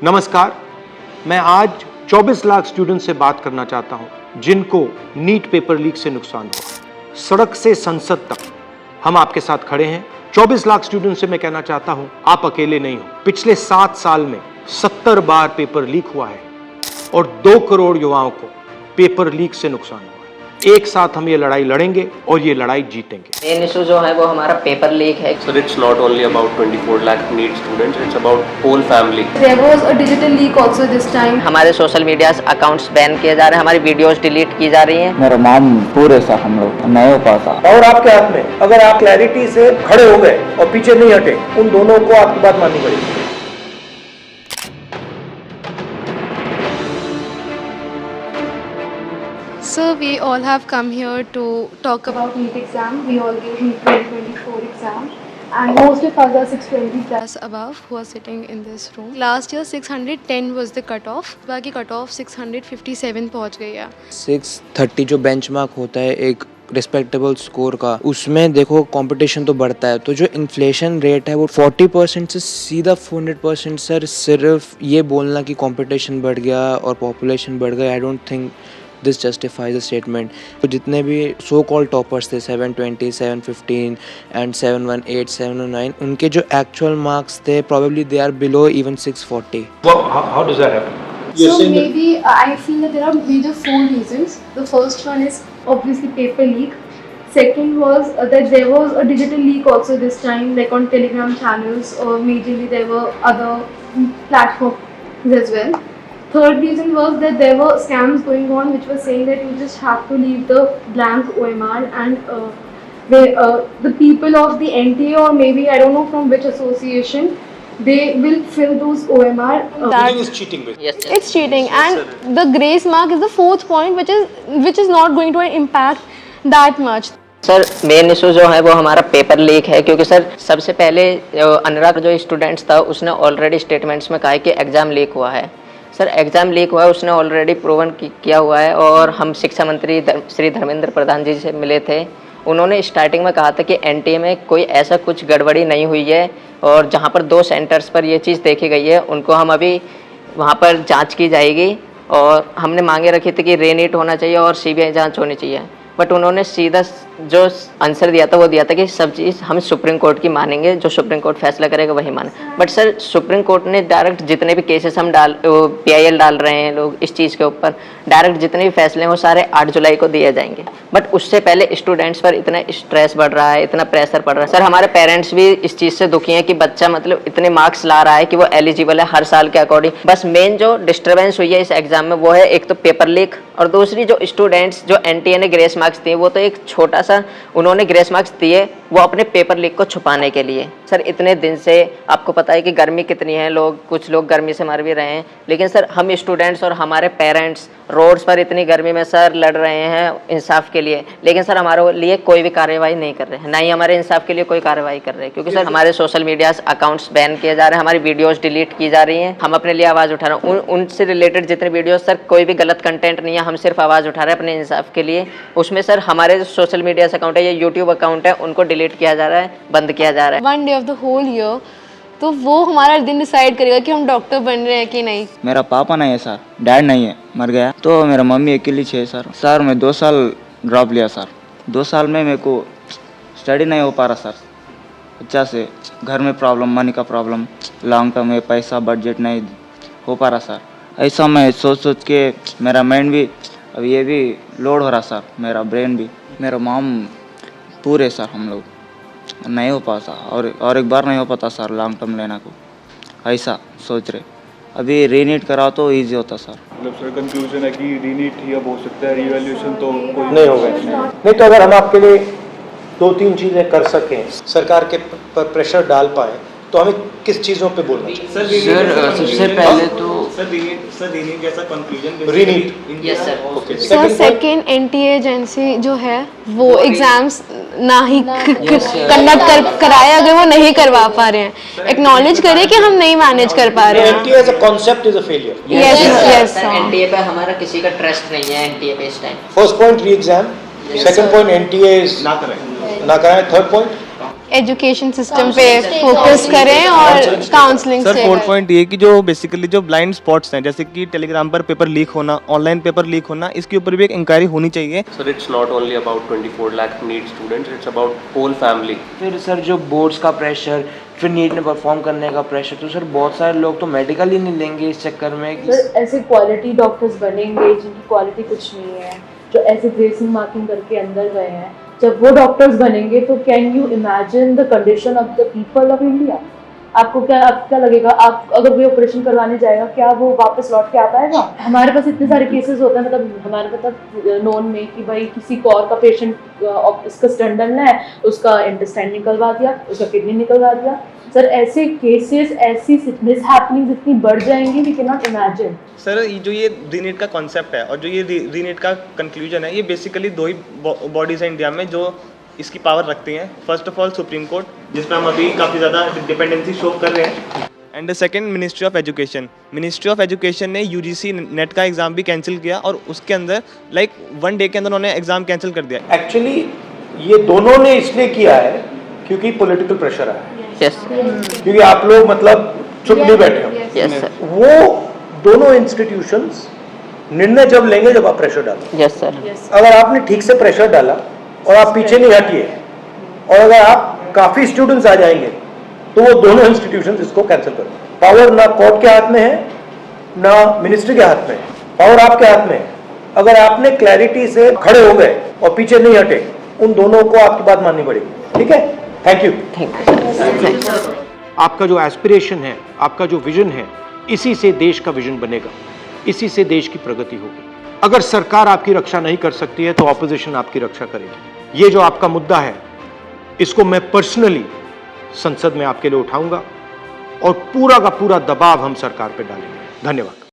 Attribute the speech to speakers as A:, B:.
A: नमस्कार, मैं आज 24 लाख स्टूडेंट से बात करना चाहता हूं जिनको नीट पेपर लीक से नुकसान हुआ। सड़क से संसद तक हम आपके साथ खड़े हैं। 24 लाख स्टूडेंट से मैं कहना चाहता हूं, आप अकेले नहीं हो। पिछले 7 साल में 70 बार पेपर लीक हुआ है और 2 करोड़ युवाओं को पेपर लीक से नुकसान हुआ है। एक साथ हम ये लड़ाई लड़ेंगे और ये लड़ाई जीतेंगे।
B: मेन इशू जो है वो हमारा पेपर लीक है।
C: Sir, it's not only about 24 lakh NEET students, it's about whole family.
D: There was a digital leak also this time.
B: हमारे सोशल मीडिया अकाउंट्स बैन किए जा रहे हैं, हमारी वीडियोस डिलीट की जा रही हैं।
E: मेरा नाम पूरे सा हम लोग नहीं हो पाता।
A: और आपके हाथ में, अगर आप क्लैरिटी से खड़े हो गए और पीछे नहीं हटे, उन दोनों को आपकी बात माननी पड़ेगी।
D: So we all have come here to talk about NEET exam. We all gave NEET 2024 exam. And most of us are 620 plus above who are sitting in this room. Last year 610 was the cutoff. बाकी cutoff 657 पहुंच गई है।
F: 630 जो benchmark होता है एक respectable score का, उसमें देखो कंपटीशन तो बढ़ता है। तो जो इन्फ्लेशन रेट है वो 40% से सीधा 400%। सर सिर्फ ये बोलना कि कंपटीशन बढ़ गया और पॉपुलेशन बढ़ गया, I don't think this justifies the statement. तो जितने भी सो कॉल्ड टॉपर्स थे 720, 715 एंड 718, 709, उनके जो एक्चुअल मार्क्स थे probably they are below even 640.
A: How does that happen?
D: So maybe I feel that there are major 4 reasons. The first one is obviously paper leak. Second was that there was a digital leak also this time, like on Telegram channels, or majorly there were other platforms as well. Third reason was that there were scams going on which were saying that you just have to leave the blank OMR and the people of the NTA, or maybe I don't know from which association, they will fill those OMR.
A: Cheating is cheating.
B: Yes, yes.
D: It's cheating, and the grace mark is the 4th point, which is not going to impact that much.
B: Sir main issue जो है वो हमारा paper leak है, क्योंकि sir सबसे पहले अनुराग जो students था उसने ऑलरेडी स्टेटमेंट्स में कहा है कि एग्ज़ाम लीक हुआ है। सर एग्ज़ाम लीक हुआ है, उसने ऑलरेडी प्रूवन किया हुआ है। और हम शिक्षा मंत्री श्री धर्मेंद्र प्रधान जी से मिले थे, उन्होंने स्टार्टिंग में कहा था कि एनटीए में कोई ऐसा कुछ गड़बड़ी नहीं हुई है, और जहां पर 2 सेंटर्स पर ये चीज़ देखी गई है उनको हम अभी वहां पर जांच की जाएगी। और हमने मांगे रखी थी कि रीनीट होना चाहिए और सीबीआई जांच होनी चाहिए, बट उन्होंने सीधा जो आंसर दिया था वो दिया था कि सब चीज़ हम सुप्रीम कोर्ट की मानेंगे, जो सुप्रीम कोर्ट फैसला करेगा वही माने। बट सर सुप्रीम कोर्ट ने डायरेक्ट जितने भी केसेस हम PIL डाल रहे हैं लोग इस चीज़ के ऊपर, डायरेक्ट जितने भी फैसले हैं वो सारे 8 जुलाई को दिए जाएंगे। बट उससे पहले स्टूडेंट्स पर इतना स्ट्रेस बढ़ रहा है, इतना प्रेशर पड़ रहा है। सर हमारे पेरेंट्स भी इस चीज़ से दुखी हैं कि बच्चा मतलब इतने मार्क्स ला रहा है कि वो एलिजिबल है हर साल के अकॉर्डिंग। बस मेन जो डिस्टर्बेंस हुई है इस एग्जाम में वो है एक तो पेपर लीक, और दूसरी जो स्टूडेंट्स जो NTA ने ग्रेस मार्क्स दिए वो तो एक छोटा सा उन्होंने ग्रेस मार्क्स दिए वो अपने पेपर लीक को छुपाने के लिए। सर इतने दिन से आपको पता है कि गर्मी कितनी है, कुछ लोग गर्मी से मर भी रहे हैं, लेकिन सर हम स्टूडेंट्स और हमारे पेरेंट्स रोड्स पर इतनी गर्मी में सर लड़ रहे हैं इंसाफ के लिए, लेकिन सर हमारे लिए कोई भी कार्रवाई नहीं कर रहे हैं, ना ही हमारे इंसाफ के लिए कोई कार्रवाई कर रहे हैं। क्योंकि सर हमारे सोशल मीडिया अकाउंट्स बैन किए जा रहे हैं, हमारी वीडियोस डिलीट की जा रही हैं। हम अपने लिए आवाज़ उठा रहे हैं, उनसे रिलेटेड जितने वीडियोस सर कोई भी गलत कंटेंट नहीं है, हम सिर्फ आवाज़ उठा रहे हैं अपने इंसाफ के लिए। उसमें सर हमारे जो सोशल मीडिया अकाउंट है या यूट्यूब अकाउंट है उनको डिलीट किया जा रहा है, बंद किया जा रहा है।
D: 1 day of the whole year, तो वो हमारा दिन डिसाइड करेगा कि हम डॉक्टर बन रहे हैं कि नहीं।
E: मेरा पापा नहीं है सर, डैड नहीं है, मर गया। तो मेरा मम्मी अकेली है सर। सर मैं 2 साल ड्रॉप लिया सर। 2 साल में मेरे को स्टडी नहीं हो पा रहा सर, अच्छा से। घर में प्रॉब्लम, मनी का प्रॉब्लम, लॉन्ग टर्म में पैसा बजट नहीं हो पा रहा सर। ऐसा मैं सोच के मेरा माइंड भी अब ये भी लोड हो रहा सर, मेरा ब्रेन भी। मेरा मॉम पूरे सर हम लोग नहीं हो पाता, और एक बार नहीं हो पाता सर लॉन्ग टर्म लेना को, ऐसा सोच रहे। अभी रीनीट कराओ तो इजी होता सर।
C: मतलब सर कंक्लूजन है कि रीनीट ही अब हो सकता है, रीवैल्यूएशन तो कोई
A: नहीं होगा। नहीं तो अगर हम आपके लिए 2-3 चीज़ें कर सकें, सरकार के पर प्रेशर डाल पाए, तो हमें किस चीज़ों पे बोलना चाहिए?
F: सर सबसे पहले तो
C: रीनीट जैसा conclusion
B: yes sir.
C: Okay.
D: Sir second NTA agency जो है वो एग्जाम्स ना ही कंडक्ट कराए, अगर वो नहीं करवा पा रहे हैं, एक्नॉलेज करें कि हम नहीं मैनेज कर पा रहे हैं।
A: NTA as a concept is a failure.
D: Yes.
B: NTA पे हमारा किसी का ट्रस्ट नहीं है NTA पे इस time.
A: First point re-exam, second point NTA is ना कराएं, third point
G: एजुकेशन सिस्टम पे फोकस करें और काउंसलिंग
H: सर
G: से
H: 4 पॉइंट ये कि जो बेसिकली जो ब्लाइंड स्पॉट्स हैं जैसे कि टेलीग्राम पर पेपर लीक होना, ऑनलाइन पेपर लीक होना, इसके ऊपर भी एक इंक्वायरी होनी चाहिए।
C: Sir, it's not only about 24 lakh NEET students, it's about whole family.
F: फिर सर जो बोर्ड्स का प्रेशर, फिर नीट में परफॉर्म करने का प्रेशर, तो सर बहुत सारे लोग तो मेडिकल ही नहीं लेंगे इस चक्कर में कि
I: सर ऐसे क्वालिटी डॉक्टर्स बनेंगे जिनकी क्वालिटी कुछ नहीं है, जो ऐसे ग्रेसिंग मार्किंग करके अंदर गए हैं, जब वो डॉक्टर्स बनेंगे तो can you imagine the condition of the people of India. आपको क्या लगेगा, आप अगर कोई ऑपरेशन करवाने जाएगा क्या वो वापस लौट के आ पाएगा? हमारे पास इतने सारे केसेस होते हैं, मतलब हमारे मतलब नोन में कि भाई किसी को और का पेशेंट इसका स्टंट डालना है, उसका इंटेस्टाइन निकलवा दिया, उसका किडनी निकलवा दिया। सर ऐसे केसेस, ऐसी मिसहैपनिंग्स इतनी बढ़ जाएंगी, we can not imagine.
H: Sir जो ये रीनेट का कॉन्सेप्ट है और जो ये रीनेट का कंक्लूजन है, ये बेसिकली दो ही बॉडीज हैं इंडिया में जो इसकी पावर रखती हैं। First of all supreme court, जिसमें हम अभी काफ़ी ज़्यादा डिपेंडेंसी शो कर रहे हैं, and second ministry of education. Ministry of education ने यूजीसी नेट का एग्ज़ाम भी कैंसिल किया और उसके अंदर लाइक 1 डे के अंदर उन्होंने एग्ज़ाम कैंसिल कर दिया।
A: एक्चुअली ये दोनों ने इसलिए किया है क्योंकि पॉलिटिकल प्रेशर आया है,
B: यस
A: क्योंकि आप लोग मतलब चुप नहीं बैठे हो।
B: यस सर,
A: वो दोनों इंस्टीट्यूशंस निर्णय जब लेंगे जब आप प्रेशर डालो।
B: यस सर,
A: अगर आपने ठीक से प्रेशर डाला और आप पीछे नहीं हटिए और अगर आप काफी स्टूडेंट्स आ जाएंगे तो वो दोनों इंस्टीट्यूशंस इसको कैंसिल करो। पावर ना कोर्ट के हाथ में है ना मिनिस्ट्री के हाथ में है, पावर आपके हाथ में है। अगर आपने क्लैरिटी से खड़े हो गए और पीछे नहीं हटे, उन दोनों को आपकी बात माननी पड़ेगी। ठीक है, थैंक यू। आपका जो एस्पिरेशन है, आपका जो विजन है, इसी से देश का विजन बनेगा, इसी से देश की प्रगति होगी। अगर सरकार आपकी रक्षा नहीं कर सकती है तो ऑपोजिशन आपकी रक्षा करेगी। ये जो आपका मुद्दा है, इसको मैं पर्सनली संसद में आपके लिए उठाऊंगा और पूरा का पूरा दबाव हम सरकार पे डालेंगे। धन्यवाद।